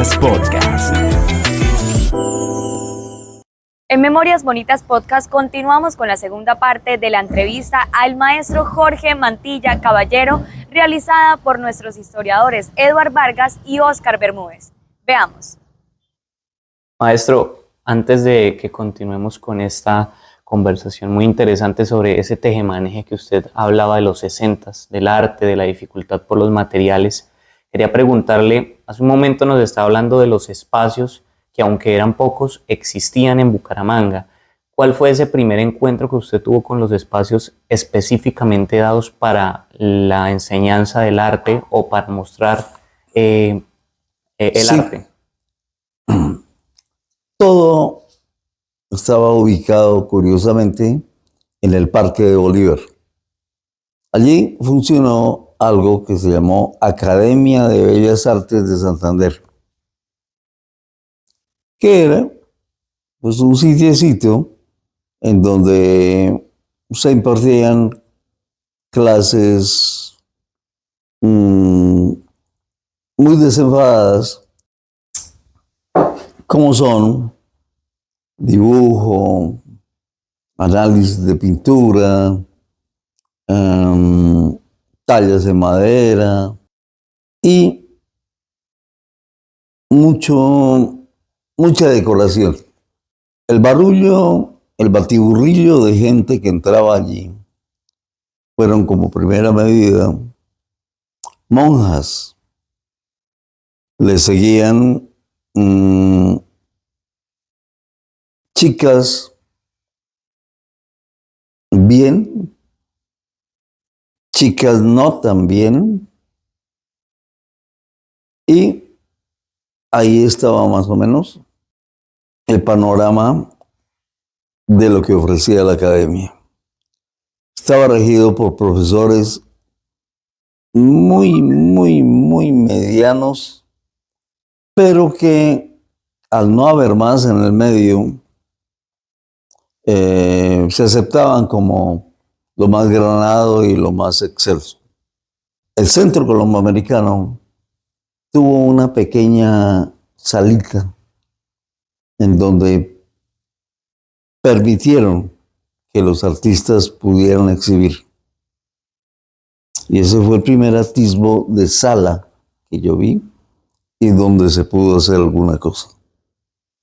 Bonitas Podcast. En Memorias Bonitas Podcast continuamos con la segunda parte de la entrevista al maestro Jorge Mantilla Caballero, realizada por nuestros historiadores Eduard Vargas y Óscar Bermúdez. Veamos. Maestro, antes de que continuemos con esta conversación muy interesante sobre ese tejemaneje que usted hablaba de los 60s, del arte, de la dificultad por los materiales, quería preguntarle, hace un momento nos estaba hablando de los espacios que aunque eran pocos, existían en Bucaramanga. ¿Cuál fue ese primer encuentro que usted tuvo con los espacios específicamente dados para la enseñanza del arte o para mostrar el arte? Todo estaba ubicado, curiosamente, en el Parque de Bolívar. Allí funcionó algo que se llamó Academia de Bellas Artes de Santander, que era pues un sitiecito en donde se impartían clases muy desenfadadas, como son dibujo, análisis de pintura, tallas de madera y mucha decoración. El barullo, el batiburrillo de gente que entraba allí fueron como primera medida monjas. Le seguían chicas bien, chicas no tan bien, y ahí estaba más o menos el panorama de lo que ofrecía la academia. Estaba regido por profesores muy medianos, pero que al no haber más en el medio, se aceptaban como lo más granado y lo más excelso. El Centro Colomboamericano tuvo una pequeña salita en donde permitieron que los artistas pudieran exhibir. Y ese fue el primer atisbo de sala que yo vi y donde se pudo hacer alguna cosa.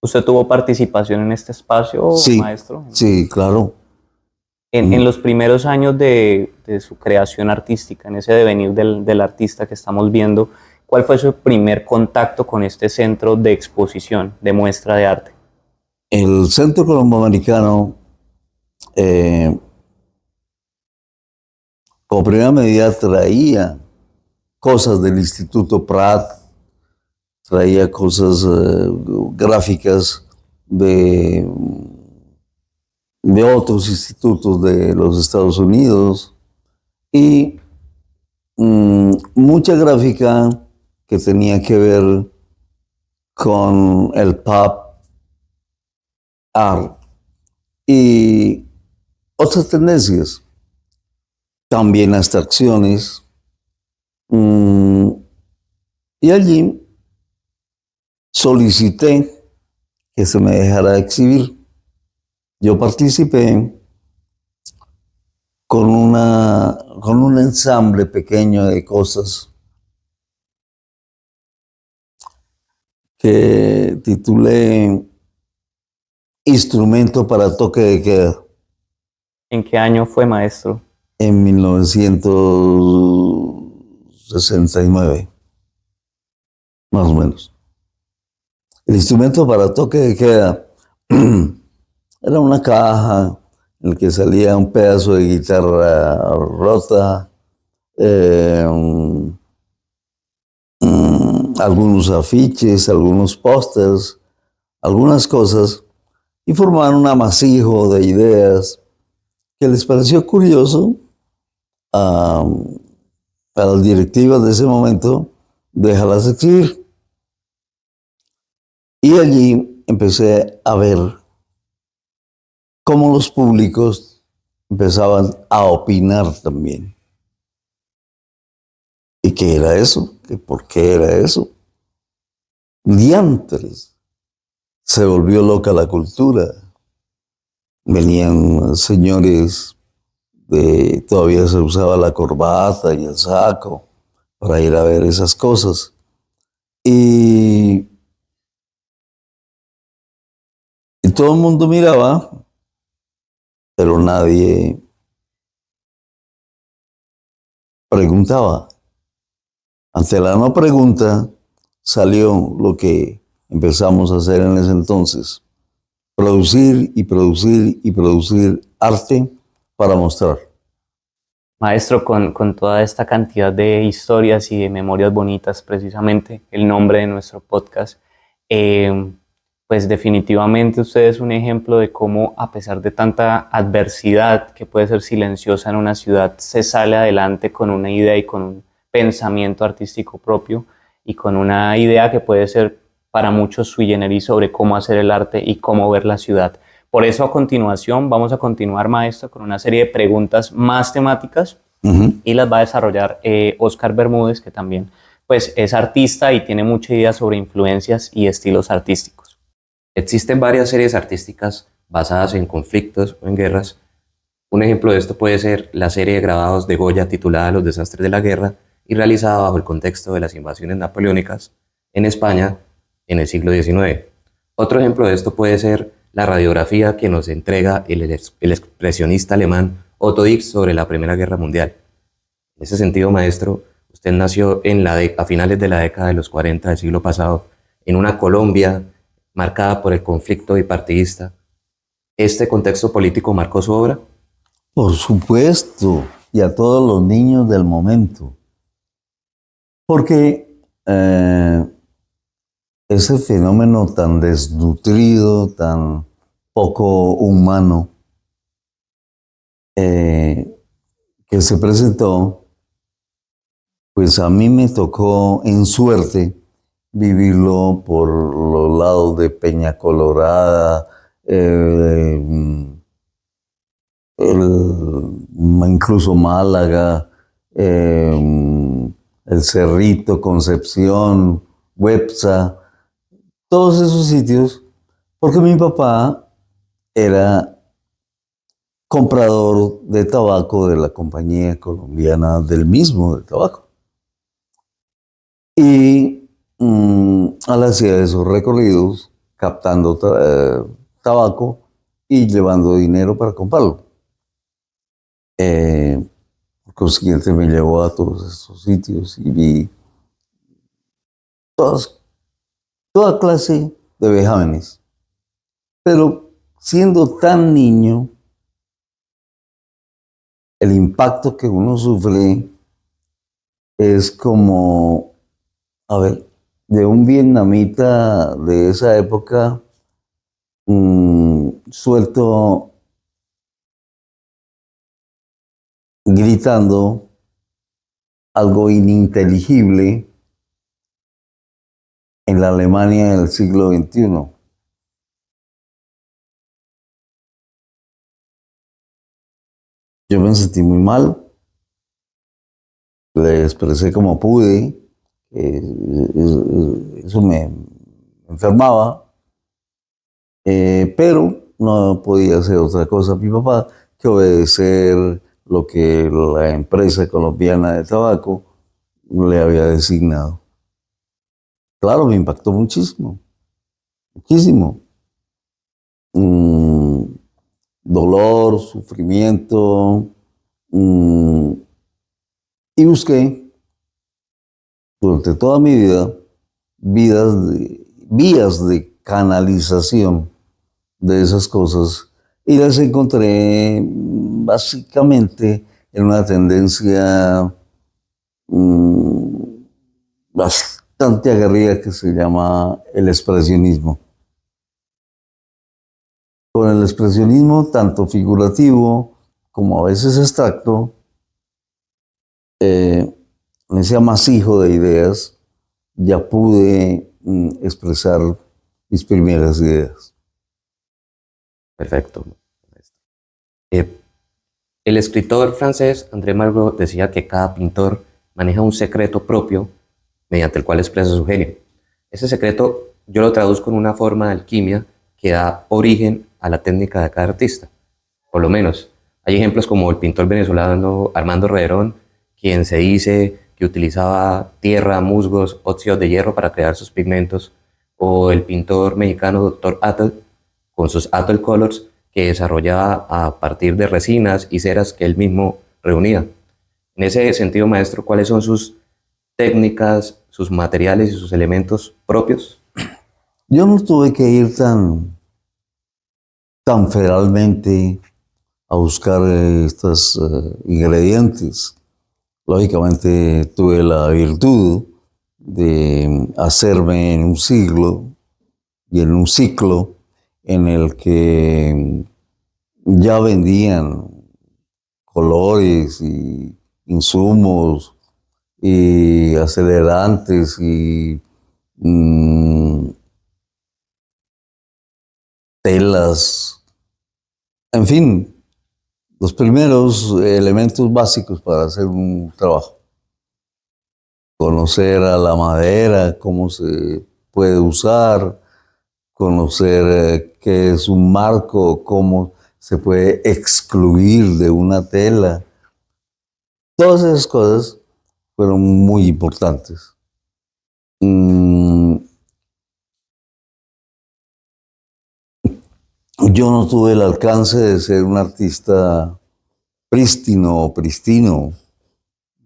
¿Usted tuvo participación en este espacio, Sí, maestro? Sí, claro. En los primeros años de su creación artística, en ese devenir del artista que estamos viendo, ¿cuál fue su primer contacto con este centro de exposición, de muestra de arte? El Centro Colomboamericano, como primera medida, traía cosas del Instituto Pratt, traía cosas gráficas de otros institutos de los Estados Unidos y mucha gráfica que tenía que ver con el pop art y otras tendencias, también abstracciones. Y allí solicité que se me dejara exhibir. Yo participé con un ensamble pequeño de cosas que titulé Instrumento para toque de queda. ¿En qué año fue, maestro? En 1969, más o menos. El instrumento para toque de queda era una caja en la que salía un pedazo de guitarra rota, algunos afiches, algunos pósters, algunas cosas, y formaban un amasijo de ideas que les pareció curioso a las directivas de ese momento dejarlas exhibir. Y allí empecé a ver cómo los públicos empezaban a opinar también. ¿Y qué era eso? ¿Por qué era eso? diantres, se volvió loca la cultura. Venían señores, todavía se usaba la corbata y el saco para ir a ver esas cosas. Y todo el mundo miraba, pero nadie preguntaba. Ante la no pregunta salió lo que empezamos a hacer en ese entonces: producir y producir y producir arte para mostrar. Maestro, con toda esta cantidad de historias y de memorias bonitas, precisamente el nombre de nuestro podcast, pues definitivamente usted es un ejemplo de cómo, a pesar de tanta adversidad que puede ser silenciosa en una ciudad, se sale adelante con una idea y con un pensamiento artístico propio y con una idea que puede ser para muchos sui generis sobre cómo hacer el arte y cómo ver la ciudad. Por eso, a continuación, vamos a continuar, maestro, con una serie de preguntas más temáticas y las va a desarrollar Oscar Bermúdez, que también pues, es artista y tiene mucha idea sobre influencias y estilos artísticos. Existen varias series artísticas basadas en conflictos o en guerras. Un ejemplo de esto puede ser la serie de grabados de Goya titulada Los desastres de la guerra y realizada bajo el contexto de las invasiones napoleónicas en España en el siglo XIX. Otro ejemplo de esto puede ser la radiografía que nos entrega el expresionista alemán Otto Dix sobre la Primera Guerra Mundial. En ese sentido, maestro, usted nació a finales de la década de los 40 del siglo pasado, en una Colombia marcada por el conflicto bipartidista. ¿Este contexto político marcó su obra? Por supuesto, y a todos los niños del momento. Porque ese fenómeno tan desnutrido, tan poco humano, que se presentó, pues a mí me tocó en suerte vivirlo por los lados de Peña Colorada, incluso Málaga, El Cerrito, Concepción, Websa, todos esos sitios, porque mi papá era comprador de tabaco de la compañía colombiana del mismo de tabaco. Y al hacer esos recorridos, captando tabaco y llevando dinero para comprarlo. Por consiguiente me llevó a todos estos sitios y vi toda clase de vejámenes. Pero siendo tan niño, el impacto que uno sufre es como, de un vietnamita de esa época, suelto gritando algo ininteligible en la Alemania del siglo XXI. Yo me sentí muy mal, le expresé como pude, eso me enfermaba, pero no podía hacer otra cosa mi papá que obedecer lo que la empresa colombiana de tabaco le había designado. Claro, me impactó muchísimo, muchísimo. Dolor, sufrimiento, y busqué durante toda mi vida vías de canalización de esas cosas, y las encontré básicamente en una tendencia bastante aguerrida que se llama el expresionismo. Con el expresionismo, tanto figurativo como a veces abstracto, en ese amasijo de ideas, ya pude expresar mis primeras ideas. Perfecto. El escritor francés André Malraux decía que cada pintor maneja un secreto propio mediante el cual expresa su genio. Ese secreto yo lo traduzco en una forma de alquimia que da origen a la técnica de cada artista. Por lo menos, hay ejemplos como el pintor venezolano Armando Rederón, quien se dice que utilizaba tierra, musgos, óxidos de hierro para crear sus pigmentos, o el pintor mexicano Dr. Atle, con sus Atle Colors, que desarrollaba a partir de resinas y ceras que él mismo reunía. En ese sentido, maestro, ¿cuáles son sus técnicas, sus materiales y sus elementos propios? Yo no tuve que ir tan feralmente a buscar estos ingredientes. Lógicamente tuve la virtud de hacerme en un siglo y en un ciclo en el que ya vendían colores y insumos y acelerantes y telas, en fin, los primeros elementos básicos para hacer un trabajo. Conocer a la madera, cómo se puede usar, conocer qué es un marco, cómo se puede excluir de una tela. Todas esas cosas fueron muy importantes. Yo no tuve el alcance de ser un artista prístino o pristino,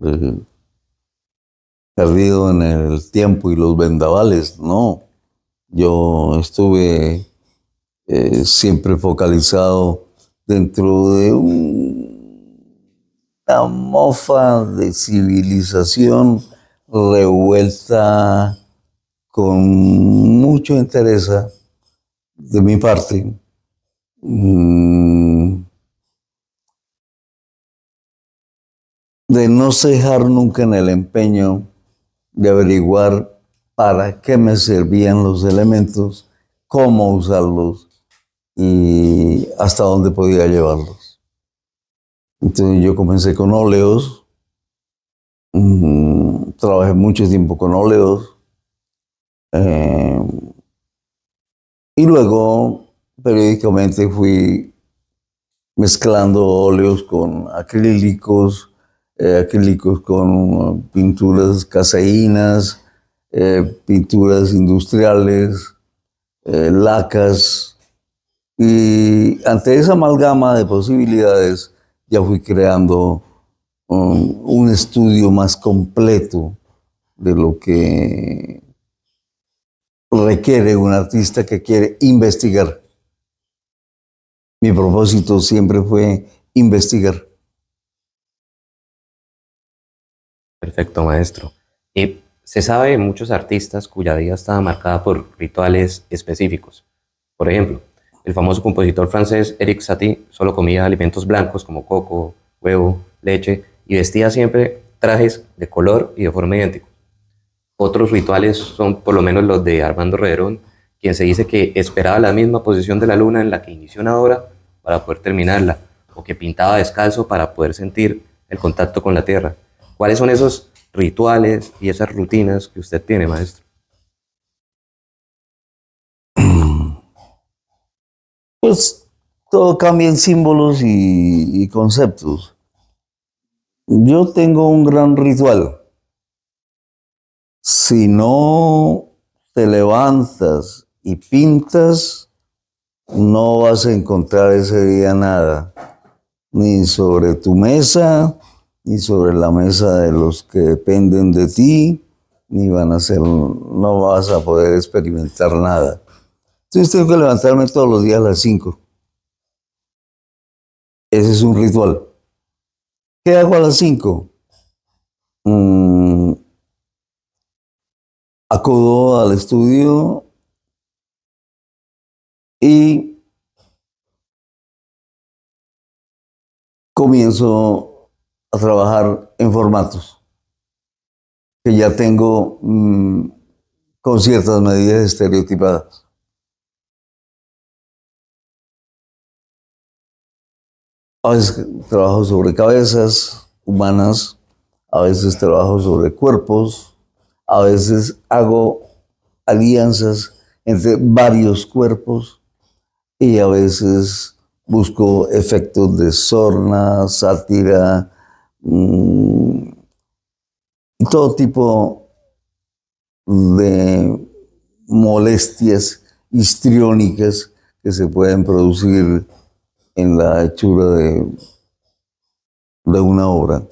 eh, perdido en el tiempo y los vendavales, no. Yo estuve siempre focalizado dentro de una mofa de civilización revuelta con mucho interés de mi parte. De no cejar nunca en el empeño de averiguar para qué me servían los elementos, cómo usarlos y hasta dónde podía llevarlos. Entonces yo comencé con óleos, trabajé mucho tiempo con óleos y luego periódicamente fui mezclando óleos con acrílicos, acrílicos con pinturas caseínas, pinturas industriales, lacas. Y ante esa amalgama de posibilidades ya fui creando un estudio más completo de lo que requiere un artista que quiere investigar. Mi propósito siempre fue investigar. Perfecto, maestro. Se sabe de muchos artistas cuya vida estaba marcada por rituales específicos. Por ejemplo, el famoso compositor francés Eric Satie solo comía alimentos blancos como coco, huevo, leche y vestía siempre trajes de color y de forma idéntica. Otros rituales son por lo menos los de Armando Rederón, quien se dice que esperaba la misma posición de la luna en la que inició una obra para poder terminarla, o que pintaba descalzo para poder sentir el contacto con la tierra. ¿Cuáles son esos rituales y esas rutinas que usted tiene, maestro? Pues todo cambia en símbolos y conceptos. Yo tengo un gran ritual. Si no te levantas y pintas, no vas a encontrar ese día nada, ni sobre tu mesa, ni sobre la mesa de los que dependen de ti, no vas a poder experimentar nada. Entonces tengo que levantarme todos los días a las 5. Ese es un ritual. ¿Qué hago a las 5? Acudo al estudio y comienzo a trabajar en formatos que ya tengo con ciertas medidas estereotipadas. A veces trabajo sobre cabezas humanas, a veces trabajo sobre cuerpos, a veces hago alianzas entre varios cuerpos y a veces busco efectos de sorna, sátira, y todo tipo de molestias histriónicas que se pueden producir en la hechura de una obra.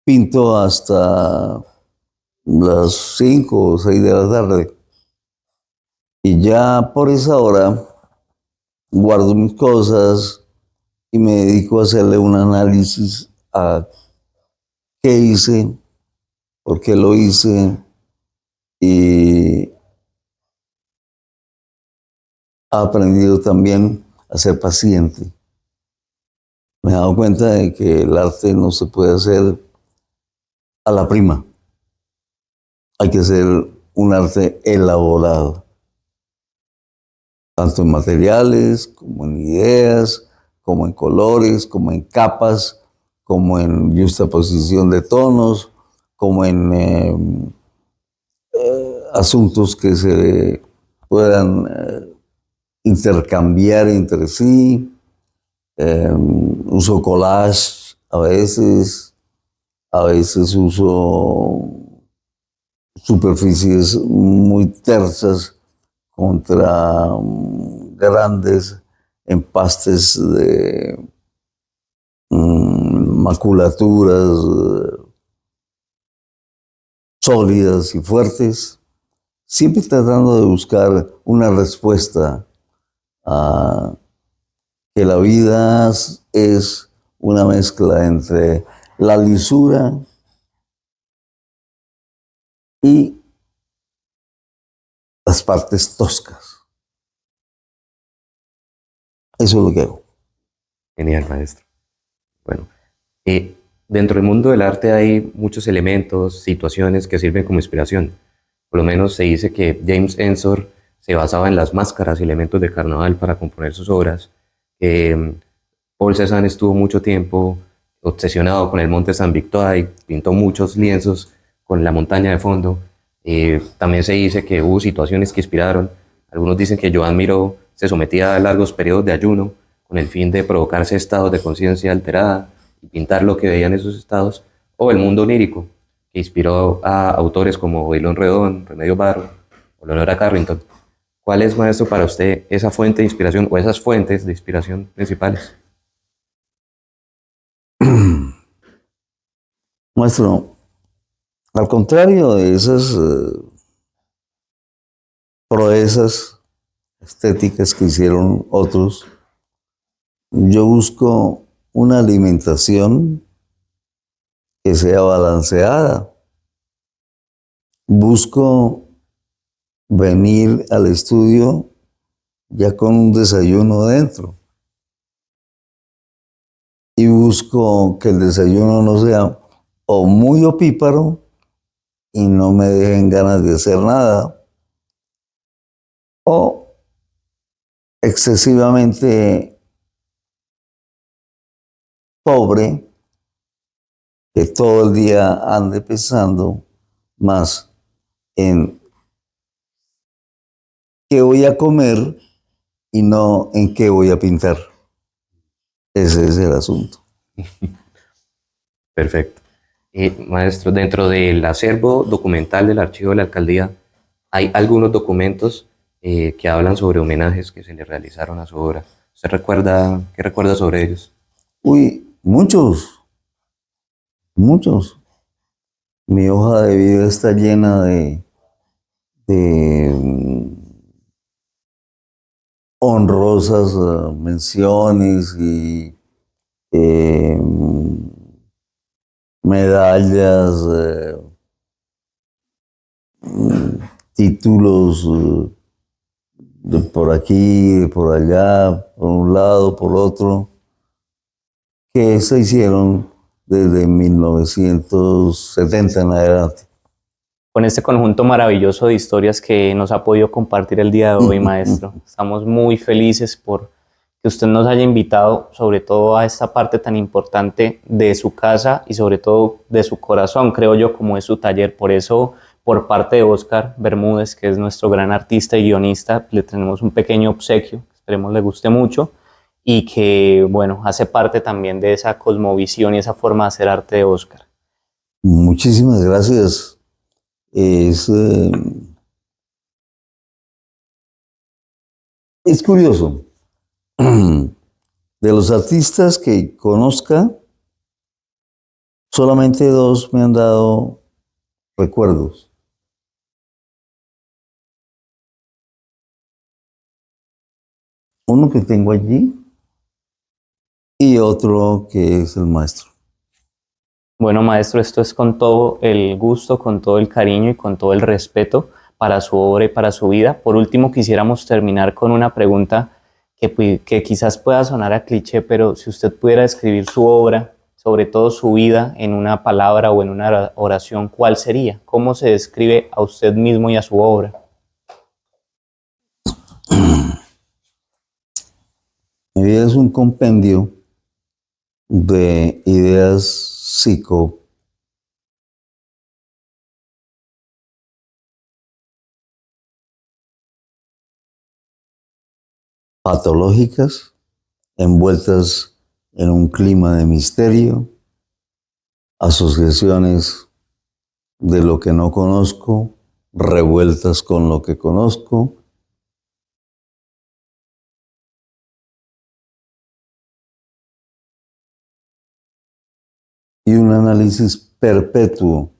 Pinto hasta las 5 o 6 de la tarde y ya por esa hora guardo mis cosas y me dedico a hacerle un análisis a qué hice, por qué lo hice, y he aprendido también a ser paciente. Me he dado cuenta de que el arte no se puede hacer a la prima. Hay que hacer un arte elaborado, tanto en materiales, como en ideas, como en colores, como en capas, como en juxtaposición de tonos, como en asuntos que se puedan intercambiar entre sí. Uso collage a veces uso superficies muy tersas contra grandes empastes de maculaturas sólidas y fuertes, siempre tratando de buscar una respuesta a que la vida es una mezcla entre la lisura y las partes toscas. Eso es lo que hago. Genial, maestro. Bueno, dentro del mundo del arte hay muchos elementos, situaciones que sirven como inspiración. Por lo menos se dice que James Ensor se basaba en las máscaras y elementos de carnaval para componer sus obras. Paul Cézanne estuvo mucho tiempo obsesionado con el monte Saint Victoire y pintó muchos lienzos con la montaña de fondo. También se dice que hubo situaciones que inspiraron. Algunos dicen que Joan Miró se sometía a largos periodos de ayuno con el fin de provocarse estados de conciencia alterada y pintar lo que veían en esos estados, o el mundo onírico, que inspiró a autores como Bailón Redón, Remedios Varo o Leonora Carrington. ¿Cuál es, maestro, para usted esa fuente de inspiración o esas fuentes de inspiración principales? Maestro, al contrario de esas proezas estéticas que hicieron otros, yo busco una alimentación que sea balanceada. Busco venir al estudio ya con un desayuno dentro. Y busco que el desayuno no sea o muy opíparo y no me dejen ganas de hacer nada, o excesivamente pobre, que todo el día ande pensando más en qué voy a comer y no en qué voy a pintar. Ese es el asunto. Perfecto. Maestro, dentro del acervo documental del archivo de la alcaldía, hay algunos documentos que hablan sobre homenajes que se le realizaron a su obra. ¿Usted recuerda, qué recuerda sobre ellos? Uy, muchos. Mi hoja de vida está llena de honrosas menciones y medallas, títulos de por aquí, de por allá, por un lado, por otro, que se hicieron desde 1970 en adelante. Con este conjunto maravilloso de historias que nos ha podido compartir el día de hoy, maestro. Estamos muy felices por que usted nos haya invitado, sobre todo a esta parte tan importante de su casa y sobre todo de su corazón, creo yo, como es su taller. Por eso por parte de Óscar Bermúdez, que es nuestro gran artista y guionista. Le tenemos un pequeño obsequio, esperemos le guste mucho, y que, bueno, hace parte también de esa cosmovisión y esa forma de hacer arte de Óscar. Muchísimas gracias. Es curioso. De los artistas que conozca, solamente 2 me han dado recuerdos. Uno que tengo allí y otro que es el maestro. Bueno, maestro, esto es con todo el gusto, con todo el cariño y con todo el respeto para su obra y para su vida. Por último, quisiéramos terminar con una pregunta que quizás pueda sonar a cliché, pero si usted pudiera describir su obra, sobre todo su vida, en una palabra o en una oración, ¿cuál sería? ¿Cómo se describe a usted mismo y a su obra? Mi vida es un compendio de ideas psicopatológicas, envueltas en un clima de misterio, asociaciones de lo que no conozco, revueltas con lo que conozco, y un análisis perpetuo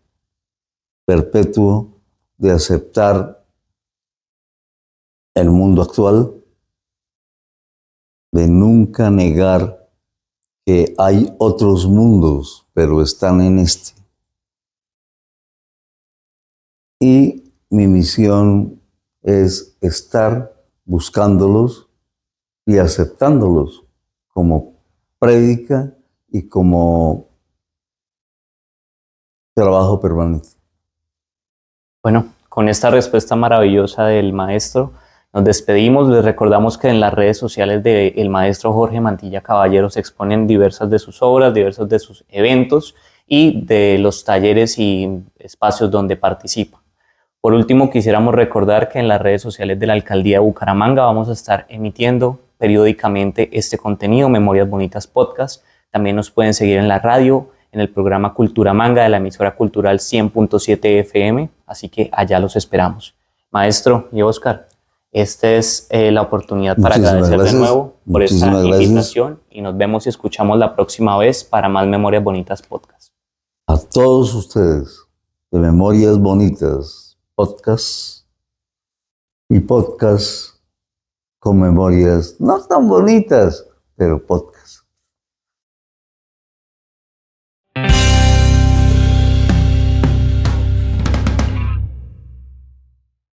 de aceptar el mundo actual, de nunca negar que hay otros mundos, pero están en este. Y mi misión es estar buscándolos y aceptándolos como prédica y como trabajo permanente. Bueno, con esta respuesta maravillosa del maestro, nos despedimos. Les recordamos que en las redes sociales del maestro Jorge Mantilla Caballero se exponen diversas de sus obras, diversos de sus eventos y de los talleres y espacios donde participa. Por último, quisiéramos recordar que en las redes sociales de la Alcaldía de Bucaramanga vamos a estar emitiendo periódicamente este contenido, Memorias Bonitas Podcast. También nos pueden seguir en la radio, en el programa Cultura Manga de la emisora cultural 100.7 FM, así que allá los esperamos. Maestro y Óscar, esta es la oportunidad para agradecer de nuevo por esta invitación y nos vemos y escuchamos la próxima vez para más Memorias Bonitas Podcast. A todos ustedes de Memorias Bonitas Podcast y podcast con memorias no tan bonitas, pero podcast.